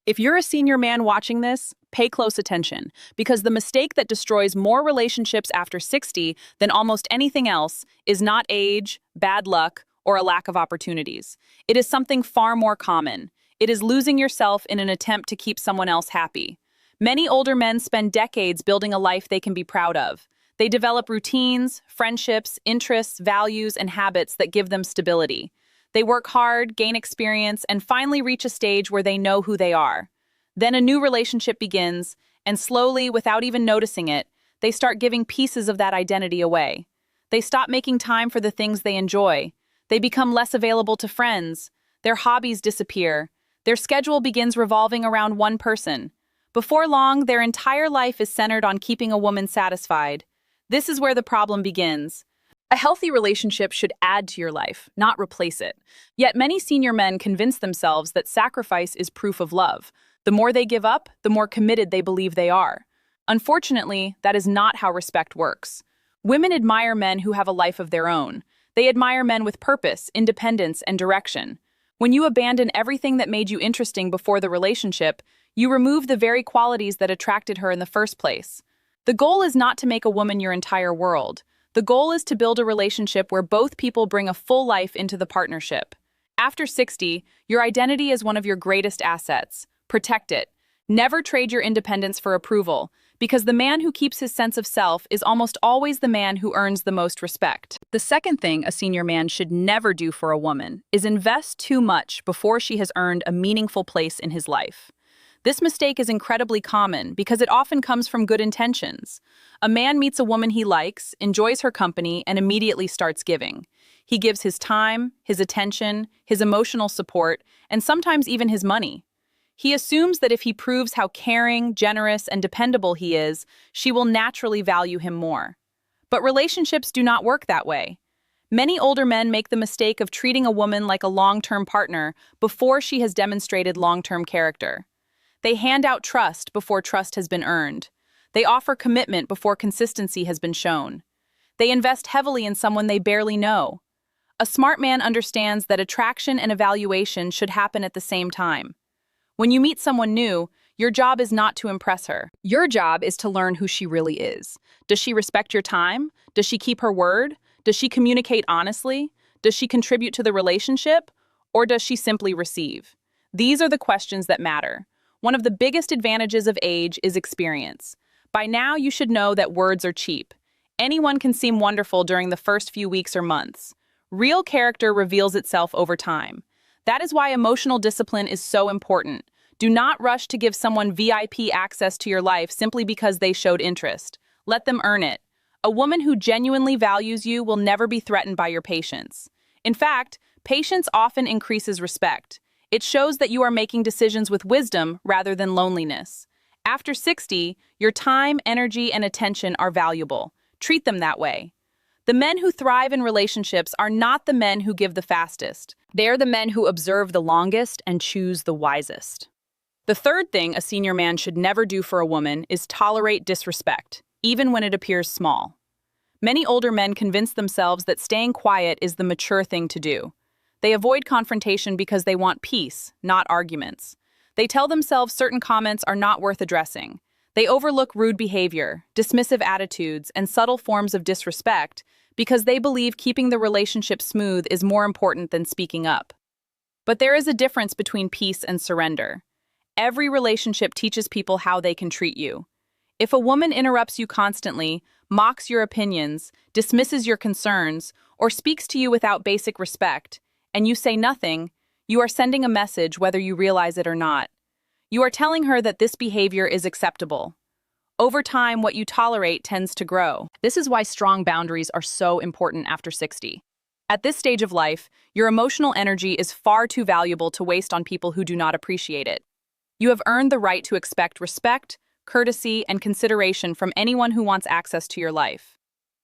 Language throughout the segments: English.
If you're a senior man watching this, pay close attention, because the mistake that destroys more relationships after 60 than almost anything else is not age, bad luck, or a lack of opportunities. It is something far more common. It is losing yourself in an attempt to keep someone else happy. Many older men spend decades building a life they can be proud of. They develop routines, friendships, interests, values, and habits that give them stability. They work hard, gain experience, and finally reach a stage where they know who they are. Then a new relationship begins, and slowly, without even noticing it, they start giving pieces of that identity away. They stop making time for the things they enjoy. They become less available to friends. Their hobbies disappear. Their schedule begins revolving around one person. Before long, their entire life is centered on keeping a woman satisfied. This is where the problem begins. A healthy relationship should add to your life, not replace it. Yet many senior men convince themselves that sacrifice is proof of love. The more they give up, the more committed they believe they are. Unfortunately, that is not how respect works. Women admire men who have a life of their own. They admire men with purpose, independence, and direction. When you abandon everything that made you interesting before the relationship, you remove the very qualities that attracted her in the first place. The goal is not to make a woman your entire world. The goal is to build a relationship where both people bring a full life into the partnership. After 60, your identity is one of your greatest assets. Protect it. Never trade your independence for approval, because the man who keeps his sense of self is almost always the man who earns the most respect. The second thing a senior man should never do for a woman is invest too much before she has earned a meaningful place in his life. This mistake is incredibly common because it often comes from good intentions. A man meets a woman he likes, enjoys her company, and immediately starts giving. He gives his time, his attention, his emotional support, and sometimes even his money. He assumes that if he proves how caring, generous, and dependable he is, she will naturally value him more. But relationships do not work that way. Many older men make the mistake of treating a woman like a long-term partner before she has demonstrated long-term character. They hand out trust before trust has been earned. They offer commitment before consistency has been shown. They invest heavily in someone they barely know. A smart man understands that attraction and evaluation should happen at the same time. When you meet someone new, your job is not to impress her. Your job is to learn who she really is. Does she respect your time? Does she keep her word? Does she communicate honestly? Does she contribute to the relationship? Or does she simply receive? These are the questions that matter. One of the biggest advantages of age is experience. By now, you should know that words are cheap. Anyone can seem wonderful during the first few weeks or months. Real character reveals itself over time. That is why emotional discipline is so important. Do not rush to give someone VIP access to your life simply because they showed interest. Let them earn it. A woman who genuinely values you will never be threatened by your patience. In fact, patience often increases respect. It shows that you are making decisions with wisdom rather than loneliness. After 60, your time, energy, and attention are valuable. Treat them that way. The men who thrive in relationships are not the men who give the fastest. They are the men who observe the longest and choose the wisest. The third thing a senior man should never do for a woman is tolerate disrespect, even when it appears small. Many older men convince themselves that staying quiet is the mature thing to do. They avoid confrontation because they want peace, not arguments. They tell themselves certain comments are not worth addressing. They overlook rude behavior, dismissive attitudes, and subtle forms of disrespect because they believe keeping the relationship smooth is more important than speaking up. But there is a difference between peace and surrender. Every relationship teaches people how they can treat you. If a woman interrupts you constantly, mocks your opinions, dismisses your concerns, or speaks to you without basic respect, and you say nothing, you are sending a message whether you realize it or not. You are telling her that this behavior is acceptable. Over time, what you tolerate tends to grow. This is why strong boundaries are so important after 60. At this stage of life, your emotional energy is far too valuable to waste on people who do not appreciate it. You have earned the right to expect respect, courtesy, and consideration from anyone who wants access to your life.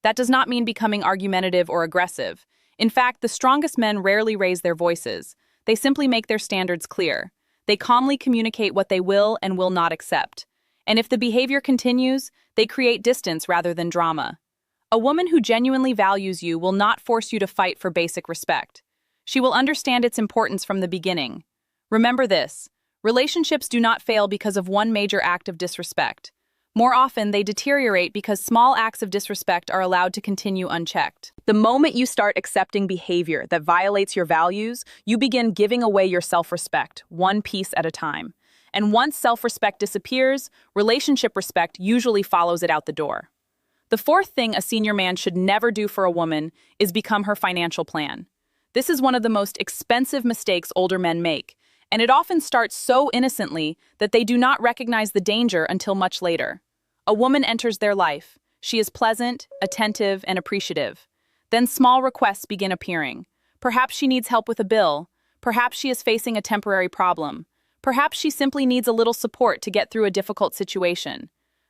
That does not mean becoming argumentative or aggressive. In fact, the strongest men rarely raise their voices. They simply make their standards clear. They calmly communicate what they will and will not accept. And if the behavior continues, they create distance rather than drama. A woman who genuinely values you will not force you to fight for basic respect. She will understand its importance from the beginning. Remember this: Relationships do not fail because of one major act of disrespect. More often, they deteriorate because small acts of disrespect are allowed to continue unchecked. The moment you start accepting behavior that violates your values, you begin giving away your self-respect, one piece at a time. And once self-respect disappears, relationship respect usually follows it out the door. The fourth thing a senior man should never do for a woman is become her financial plan. This is one of the most expensive mistakes older men make, and it often starts so innocently that they do not recognize the danger until much later. A woman enters their life. She is pleasant, attentive, and appreciative. Then small requests begin appearing. Perhaps she needs help with a bill. Perhaps she is facing a temporary problem. Perhaps she simply needs a little support to get through a difficult situation.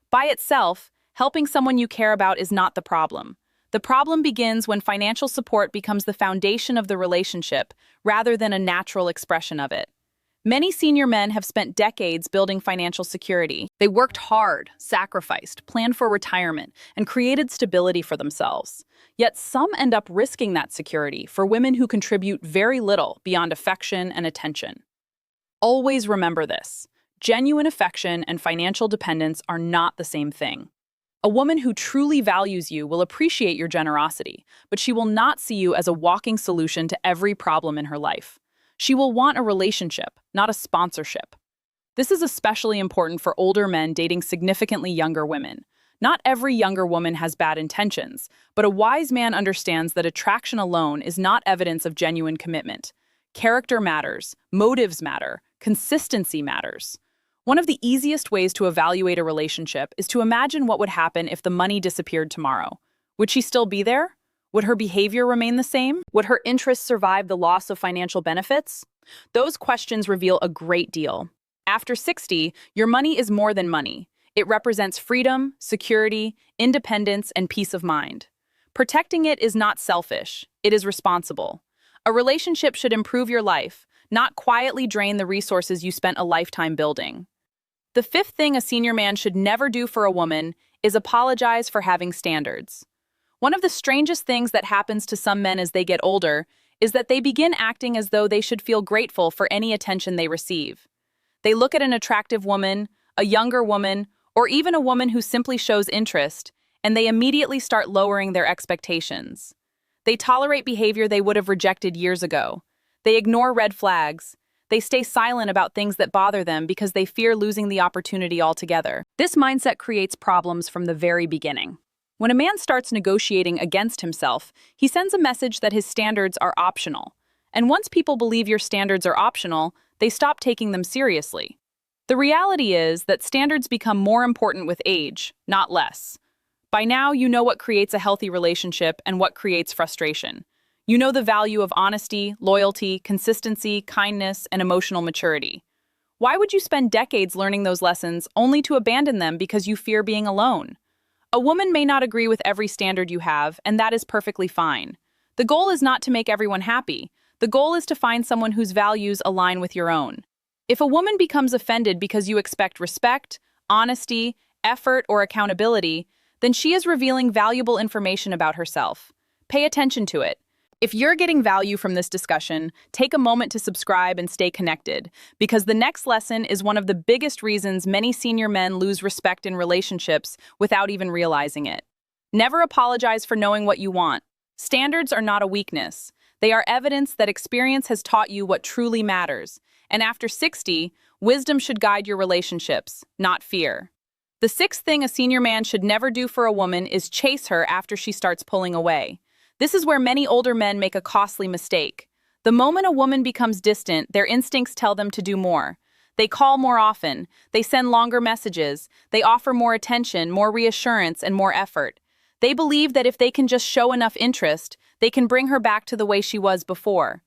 By itself, helping someone you care about is not the problem. The problem begins when financial support becomes the foundation of the relationship rather than a natural expression of it. Many senior men have spent decades building financial security. They worked hard, sacrificed, planned for retirement, and created stability for themselves. Yet some end up risking that security for women who contribute very little beyond affection and attention. Always remember this: genuine affection and financial dependence are not the same thing. A woman who truly values you will appreciate your generosity, but she will not see you as a walking solution to every problem in her life. She will want a relationship, not a sponsorship. This is especially important for older men dating significantly younger women. Not every younger woman has bad intentions, but a wise man understands that attraction alone is not evidence of genuine commitment. Character matters, motives matter, consistency matters. One of the easiest ways to evaluate a relationship is to imagine what would happen if the money disappeared tomorrow. Would she still be there? Would her behavior remain the same? Would her interests survive the loss of financial benefits? Those questions reveal a great deal. After 60, your money is more than money. It represents freedom, security, independence, and peace of mind. Protecting it is not selfish. It is responsible. A relationship should improve your life, not quietly drain the resources you spent a lifetime building. The fifth thing a senior man should never do for a woman is apologize for having standards. One of the strangest things that happens to some men as they get older is that they begin acting as though they should feel grateful for any attention they receive. They look at an attractive woman, a younger woman, or even a woman who simply shows interest, and they immediately start lowering their expectations. They tolerate behavior they would have rejected years ago. They ignore red flags. They stay silent about things that bother them because they fear losing the opportunity altogether. This mindset creates problems from the very beginning. When a man starts negotiating against himself, he sends a message that his standards are optional. And once people believe your standards are optional, they stop taking them seriously. The reality is that standards become more important with age, not less. By now, you know what creates a healthy relationship and what creates frustration. You know the value of honesty, loyalty, consistency, kindness, and emotional maturity. Why would you spend decades learning those lessons only to abandon them because you fear being alone? A woman may not agree with every standard you have, and that is perfectly fine. The goal is not to make everyone happy. The goal is to find someone whose values align with your own. If a woman becomes offended because you expect respect, honesty, effort, or accountability, then she is revealing valuable information about herself. Pay attention to it. If you're getting value from this discussion, take a moment to subscribe and stay connected, because the next lesson is one of the biggest reasons many senior men lose respect in relationships without even realizing it. Never apologize for knowing what you want. Standards are not a weakness. They are evidence that experience has taught you what truly matters. And after 60, wisdom should guide your relationships, not fear. The sixth thing a senior man should never do for a woman is chase her after she starts pulling away. This is where many older men make a costly mistake. The moment a woman becomes distant, their instincts tell them to do more. They call more often, they send longer messages, they offer more attention, more reassurance, and more effort. They believe that if they can just show enough interest, they can bring her back to the way she was before.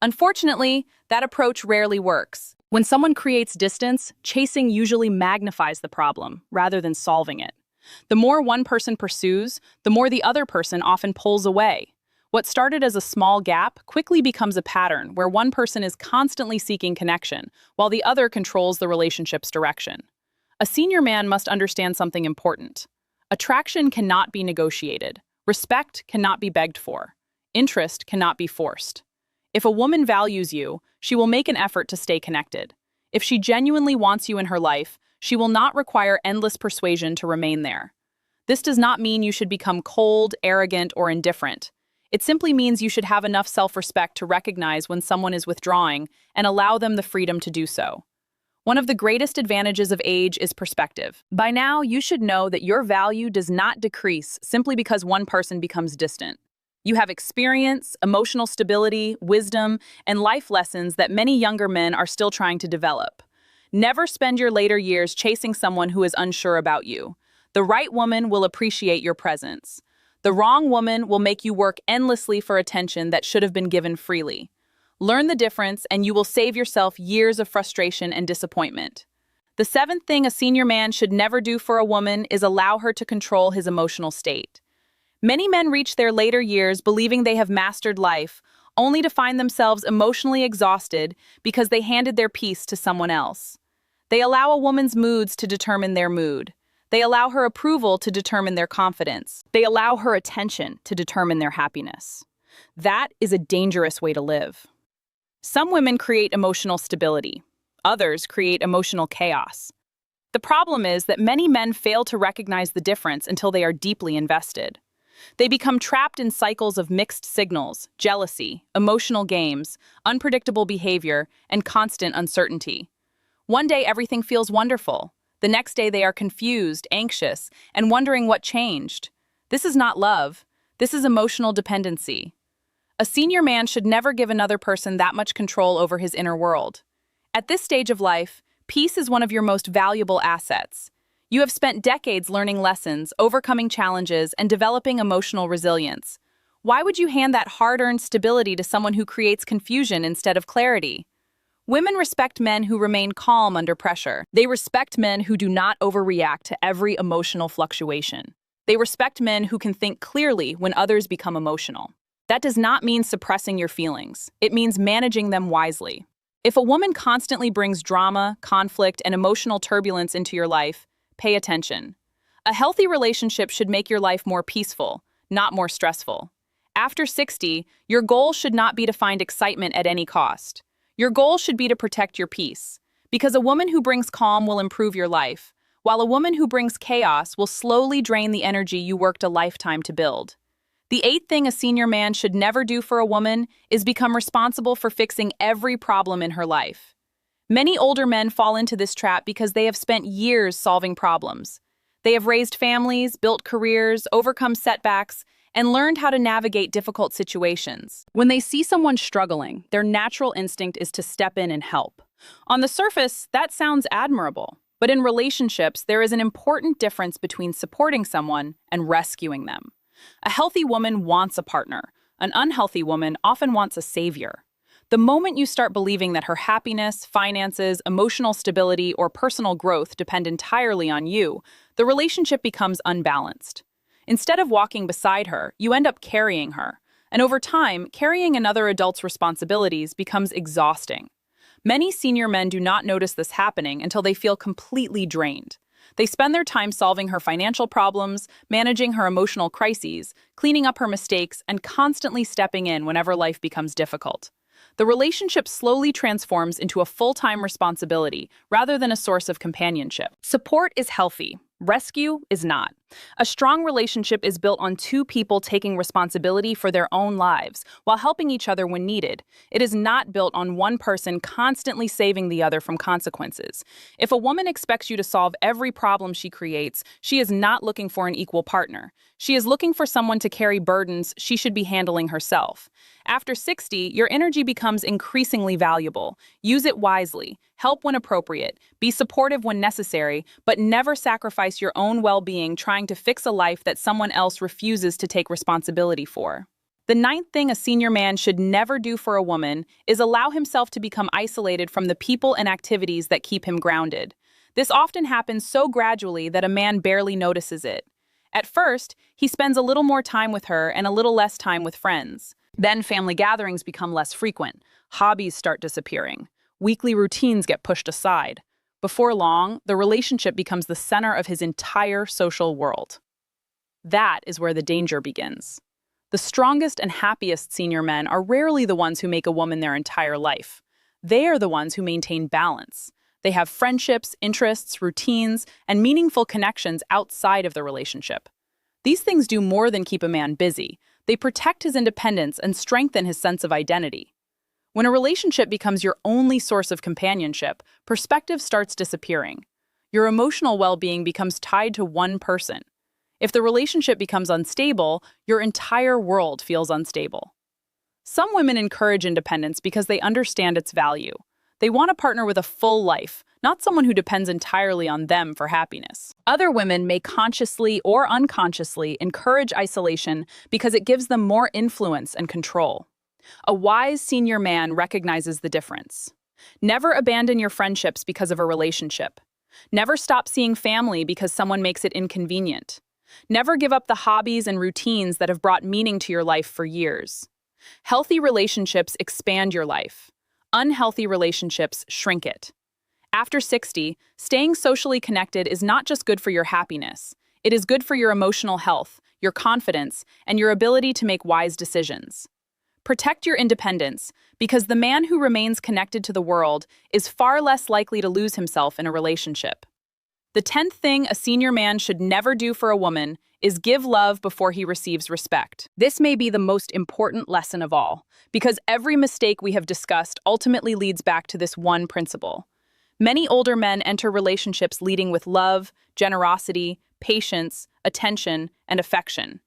Unfortunately, that approach rarely works. When someone creates distance, chasing usually magnifies the problem, rather than solving it. The more one person pursues, the more the other person often pulls away. What started as a small gap quickly becomes a pattern where one person is constantly seeking connection, while the other controls the relationship's direction. A senior man must understand something important. Attraction cannot be negotiated. Respect cannot be begged for. Interest cannot be forced. If a woman values you, she will make an effort to stay connected. If she genuinely wants you in her life, she will not require endless persuasion to remain there. This does not mean you should become cold, arrogant, or indifferent. It simply means you should have enough self-respect to recognize when someone is withdrawing and allow them the freedom to do so. One of the greatest advantages of age is perspective. By now, you should know that your value does not decrease simply because one person becomes distant. You have experience, emotional stability, wisdom, and life lessons that many younger men are still trying to develop. Never spend your later years chasing someone who is unsure about you. The right woman will appreciate your presence. The wrong woman will make you work endlessly for attention that should have been given freely. Learn the difference, and you will save yourself years of frustration and disappointment. The seventh thing a senior man should never do for a woman is allow her to control his emotional state. Many men reach their later years believing they have mastered life, only to find themselves emotionally exhausted because they handed their peace to someone else. They allow a woman's moods to determine their mood. They allow her approval to determine their confidence. They allow her attention to determine their happiness. That is a dangerous way to live. Some women create emotional stability. Others create emotional chaos. The problem is that many men fail to recognize the difference until they are deeply invested. They become trapped in cycles of mixed signals, jealousy, emotional games, unpredictable behavior, and constant uncertainty. One day everything feels wonderful. The next day they are confused, anxious, and wondering what changed. This is not love. This is emotional dependency. A senior man should never give another person that much control over his inner world. At this stage of life, peace is one of your most valuable assets. You have spent decades learning lessons, overcoming challenges, and developing emotional resilience. Why would you hand that hard-earned stability to someone who creates confusion instead of clarity? Women respect men who remain calm under pressure. They respect men who do not overreact to every emotional fluctuation. They respect men who can think clearly when others become emotional. That does not mean suppressing your feelings. It means managing them wisely. If a woman constantly brings drama, conflict, and emotional turbulence into your life, pay attention. A healthy relationship should make your life more peaceful, not more stressful. After 60, your goal should not be to find excitement at any cost. Your goal should be to protect your peace. Because a woman who brings calm will improve your life, while a woman who brings chaos will slowly drain the energy you worked a lifetime to build. The eighth thing a senior man should never do for a woman is become responsible for fixing every problem in her life. Many older men fall into this trap because they have spent years solving problems. They have raised families, built careers, overcome setbacks, and learned how to navigate difficult situations. When they see someone struggling, their natural instinct is to step in and help. On the surface, that sounds admirable, but in relationships, there is an important difference between supporting someone and rescuing them. A healthy woman wants a partner. An unhealthy woman often wants a savior. The moment you start believing that her happiness, finances, emotional stability, or personal growth depend entirely on you, the relationship becomes unbalanced. Instead of walking beside her, you end up carrying her. And over time, carrying another adult's responsibilities becomes exhausting. Many senior men do not notice this happening until they feel completely drained. They spend their time solving her financial problems, managing her emotional crises, cleaning up her mistakes, and constantly stepping in whenever life becomes difficult. The relationship slowly transforms into a full-time responsibility rather than a source of companionship. Support is healthy. Rescue is not. A strong relationship is built on two people taking responsibility for their own lives while helping each other when needed. It is not built on one person constantly saving the other from consequences. If a woman expects you to solve every problem she creates, she is not looking for an equal partner. She is looking for someone to carry burdens she should be handling herself. After 60, your energy becomes increasingly valuable. Use it wisely. Help when appropriate. Be supportive when necessary, but never sacrifice your own well-being trying to fix a life that someone else refuses to take responsibility for. The ninth thing a senior man should never do for a woman is allow himself to become isolated from the people and activities that keep him grounded. This often happens so gradually that a man barely notices it. At first, he spends a little more time with her and a little less time with friends. Then family gatherings become less frequent. Hobbies start disappearing. Weekly routines get pushed aside. Before long, the relationship becomes the center of his entire social world. That is where the danger begins. The strongest and happiest senior men are rarely the ones who make a woman their entire life. They are the ones who maintain balance. They have friendships, interests, routines, and meaningful connections outside of the relationship. These things do more than keep a man busy. They protect his independence and strengthen his sense of identity. When a relationship becomes your only source of companionship, perspective starts disappearing. Your emotional well-being becomes tied to one person. If the relationship becomes unstable, your entire world feels unstable. Some women encourage independence because they understand its value. They want a partner with a full life, not someone who depends entirely on them for happiness. Other women may consciously or unconsciously encourage isolation because it gives them more influence and control. A wise senior man recognizes the difference. Never abandon your friendships because of a relationship. Never stop seeing family because someone makes it inconvenient. Never give up the hobbies and routines that have brought meaning to your life for years. Healthy relationships expand your life. Unhealthy relationships shrink it. After 60, staying socially connected is not just good for your happiness. It is good for your emotional health, your confidence, and your ability to make wise decisions. Protect your independence, because the man who remains connected to the world is far less likely to lose himself in a relationship. The 10th thing a senior man should never do for a woman is give love before he receives respect. This may be the most important lesson of all, because every mistake we have discussed ultimately leads back to this one principle. Many older men enter relationships leading with love, generosity, patience, attention, and affection.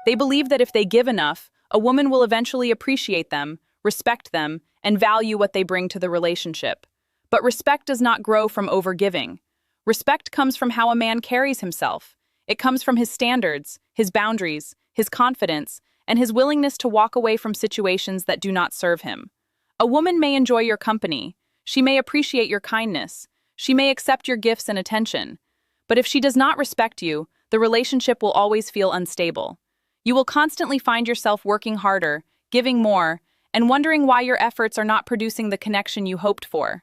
They believe that if they give enough, a woman will eventually appreciate them, respect them, and value what they bring to the relationship. But respect does not grow from overgiving. Respect comes from how a man carries himself. It comes from his standards, his boundaries, his confidence, and his willingness to walk away from situations that do not serve him. A woman may enjoy your company. She may appreciate your kindness. She may accept your gifts and attention. But if she does not respect you, the relationship will always feel unstable. You will constantly find yourself working harder, giving more, and wondering why your efforts are not producing the connection you hoped for.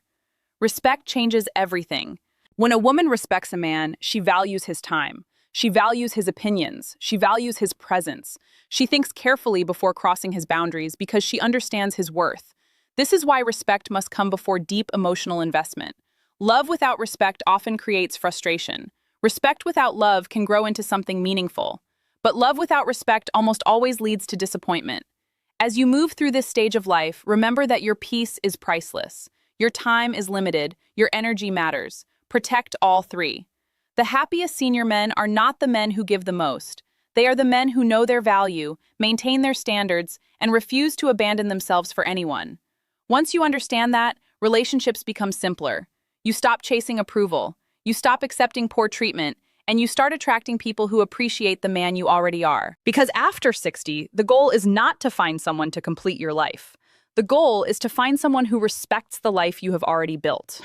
Respect changes everything. When a woman respects a man, she values his time. She values his opinions. She values his presence. She thinks carefully before crossing his boundaries because she understands his worth. This is why respect must come before deep emotional investment. Love without respect often creates frustration. Respect without love can grow into something meaningful. But love without respect almost always leads to disappointment. As you move through this stage of life, remember that your peace is priceless. Your time is limited. Your energy matters. Protect all three. The happiest senior men are not the men who give the most. They are the men who know their value, maintain their standards, and refuse to abandon themselves for anyone. Once you understand that, relationships become simpler. You stop chasing approval. You stop accepting poor treatment. And you start attracting people who appreciate the man you already are. Because after 60, the goal is not to find someone to complete your life. The goal is to find someone who respects the life you have already built.